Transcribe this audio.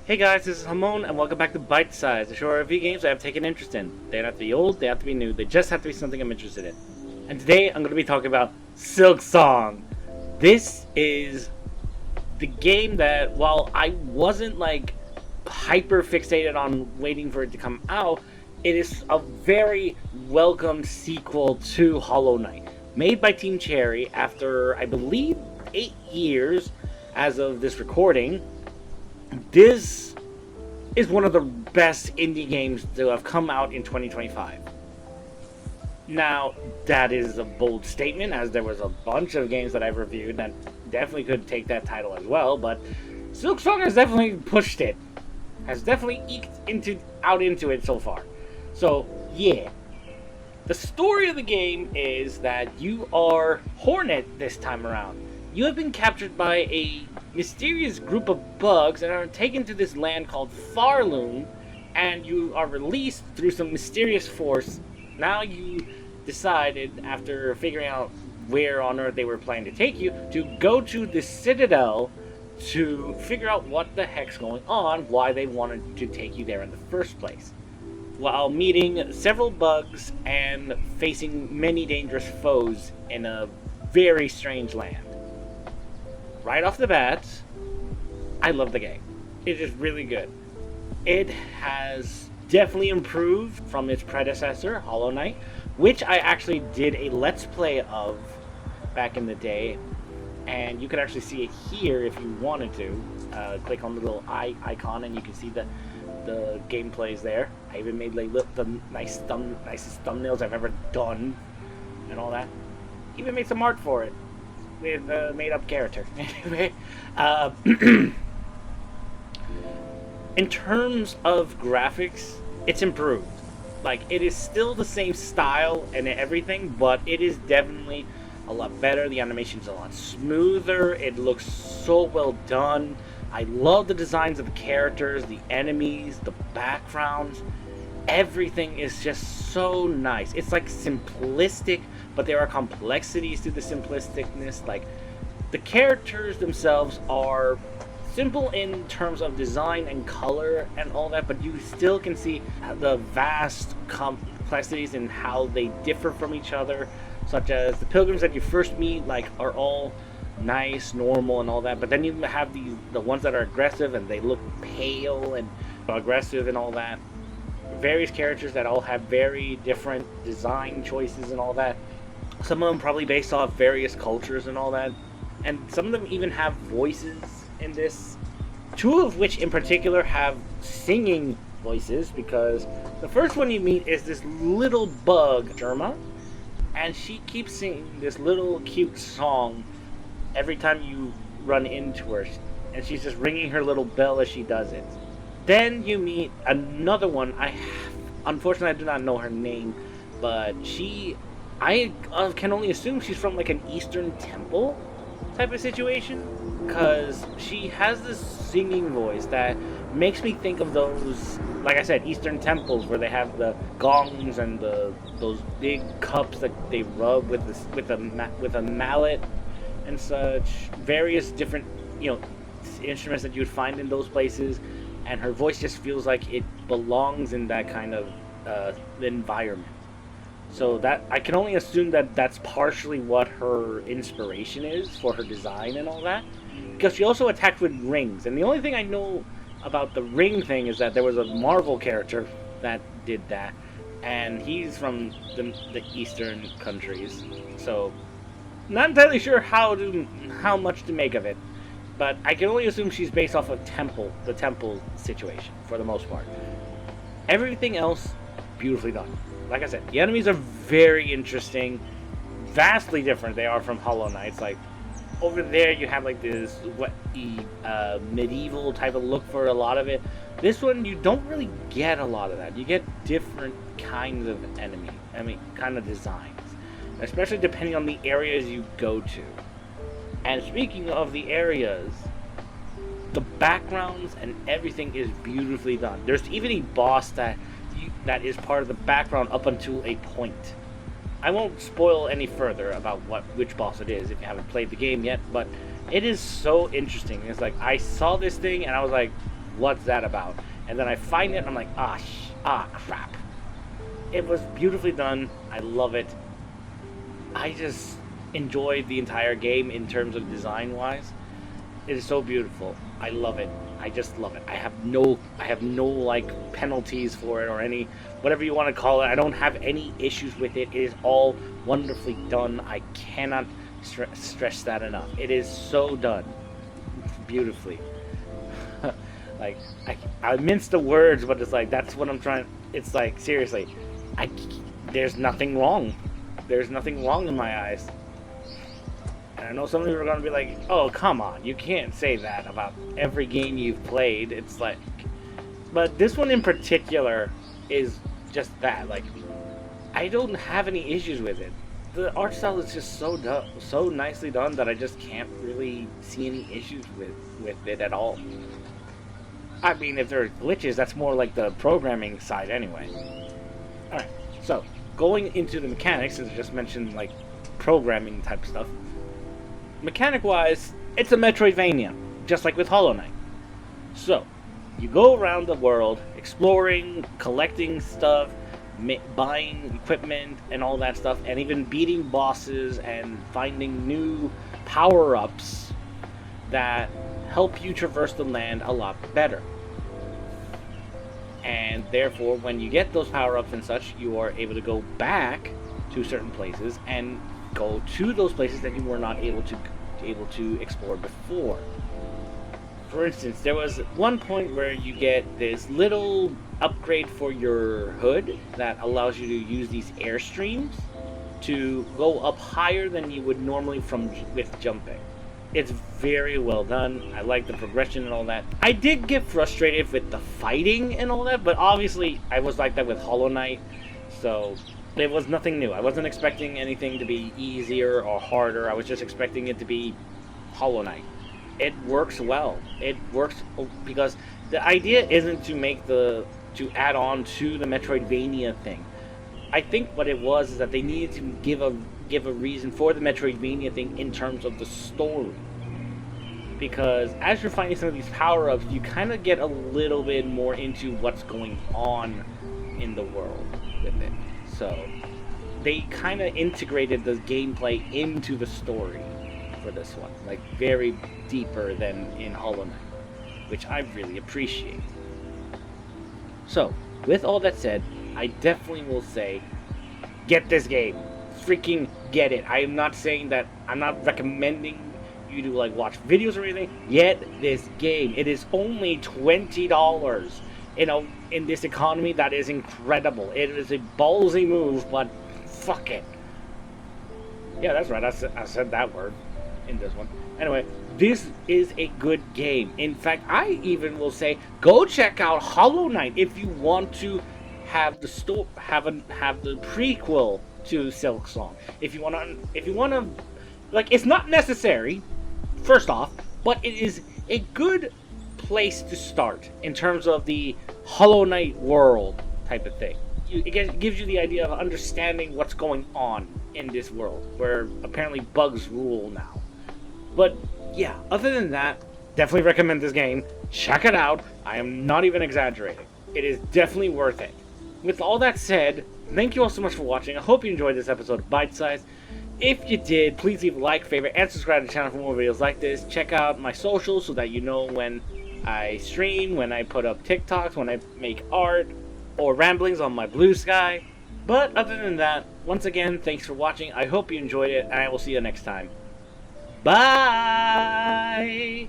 Hey guys, this is Hamon, and welcome back to Bytesize, the show where review games I have taken interest in. They don't have to be old, they have to be new, they just have to be something I'm interested in. And today I'm going to be talking about Silksong. This is the game that, while I wasn't hyper fixated on waiting for it to come out, it is a very welcome sequel to Hollow Knight. Made by Team Cherry after, I believe, 8 years as of this recording. This is one of the best indie games to have come out in 2025. Now, that is a bold statement, as there was a bunch of games that I've reviewed that definitely could take that title as well, but Silksong has definitely pushed it. Has definitely eked out into it so far. So, yeah. The story of the game is that you are Hornet this time around. You have been captured by a mysterious group of bugs and are taken to this land called Farloon, and you are released through some mysterious force. Now you decided, after figuring out where on Earth they were planning to take you, to go to the Citadel to figure out what the heck's going on, why they wanted to take you there in the first place, while meeting several bugs and facing many dangerous foes in a very strange land. Right off the bat, I love the game. It is really good. It has definitely improved from its predecessor, Hollow Knight, which I actually did a Let's Play of back in the day, and you can actually see it here if you wanted to. Click on the little icon and you can see the gameplays there. I even made the nicest thumbnails I've ever done and all that. Even made some art for it with a made-up character. Anyway, in terms of graphics, it's improved. It is still the same style and everything, but it is definitely a lot better. The animation's a lot smoother. It looks so well done. I love the designs of the characters, the enemies, the backgrounds. Everything is just so nice. It's simplistic, but there are complexities to the simplisticness. The characters themselves are simple in terms of design and color and all that, but you still can see the vast complexities in how they differ from each other, such as the pilgrims that you first meet are all nice, normal, and all that, but then you have the ones that are aggressive and they look pale and aggressive and all that. Various characters that all have very different design choices and all that. Some of them probably based off various cultures and all that, and some of them even have voices in this. Two of which in particular have singing voices, because the first one you meet is this little bug, Germa, and she keeps singing this little cute song every time you run into her, and she's just ringing her little bell as she does it. Then you meet another one. Unfortunately, I do not know her name, but I can only assume she's from an Eastern temple type of situation, because she has this singing voice that makes me think of those, like I said, Eastern temples where they have the gongs and those big cups that they rub with a mallet and such. Various different instruments that you would find in those places. And her voice just feels like it belongs in that kind of environment. So that I can only assume that that's partially what her inspiration is for her design and all that. Because she also attacked with rings. And the only thing I know about the ring thing is that there was a Marvel character that did that. And he's from the Eastern countries. So, not entirely sure how much to make of it. But I can only assume she's based off of the temple situation, for the most part. Everything else, beautifully done. Like I said, the enemies are very interesting, vastly different they are from Hollow Knight. Over there you have this medieval type of look for a lot of it. This one, you don't really get a lot of that. You get different kinds of kind of designs, especially depending on the areas you go to. And speaking of the areas, the backgrounds and everything is beautifully done. There's even a boss that is part of the background up until a point. I won't spoil any further about which boss it is if you haven't played the game yet, but it is so interesting. It's I saw this thing and I was like, what's that about? And then I find it and I'm like, crap. It was beautifully done. I love it. I just enjoyed the entire game in terms of design wise. It is so beautiful. I love it. I just love it. I have no like penalties for it or any whatever you want to call it. I don't have any issues with it. It is all wonderfully done. I cannot stress that enough. It is so done beautifully. Like I mince the words, but it's like that's what I'm trying. It's like seriously, there's nothing wrong. There's nothing wrong in my eyes. And I know some of you are going to be like, oh, come on, you can't say that about every game you've played. It's like, but this one in particular is just that. Like, I don't have any issues with it. The art style is just so nicely done that I just can't really see any issues with it at all. I mean, if there are glitches, that's more like the programming side anyway. Alright, so, going into the mechanics, as I just mentioned, like, programming type stuff. Mechanic-wise, it's a Metroidvania, just like with Hollow Knight. So, you go around the world, exploring, collecting stuff, buying equipment, and all that stuff, and even beating bosses and finding new power-ups that help you traverse the land a lot better. And therefore, when you get those power-ups and such, you are able to go back to certain places and go to those places that you were not able to explore before. For instance, there was one point where you get this little upgrade for your hood that allows you to use these airstreams to go up higher than you would normally with jumping. It's very well done. I like the progression and all that. I did get frustrated with the fighting and all that, but obviously I was like that with Hollow Knight, so it was nothing new. I wasn't expecting anything to be easier or harder. I was just expecting it to be Hollow Knight. It works well. It works because the idea isn't to add on to the Metroidvania thing. I think what it was is that they needed to give a reason for the Metroidvania thing in terms of the story. Because as you're finding some of these power-ups, you kind of get a little bit more into what's going on in the world with it. So they kind of integrated the gameplay into the story for this one, like very deeper than in Hollow Knight, which I really appreciate. So, with all that said, I definitely will say, get this game. Freaking get it. I am not saying that, I'm not recommending you to like watch videos or anything. Get this game. It is only $20. In this economy, that is incredible. It is a ballsy move, but fuck it. Yeah, that's right. I said that word in this one. Anyway, this is a good game. In fact, I even will say, go check out Hollow Knight if you want to have the have the prequel to Silksong. If you wanna, like, it's not necessary, first off, but it is a good place to start in terms of the Hollow Knight world type of thing. It gives you the idea of understanding what's going on in this world, where apparently bugs rule now. But yeah, other than that, definitely recommend this game. Check it out. I am not even exaggerating. It is definitely worth it. With all that said, thank you all so much for watching. I hope you enjoyed this episode of Bytesize. If you did, please leave a like, favorite, and subscribe to the channel for more videos like this. Check out my socials so that you know when I stream, when I put up TikToks, when I make art, or ramblings on my blue sky. But other than that, once again, thanks for watching. I hope you enjoyed it, and I will see you next time. Bye!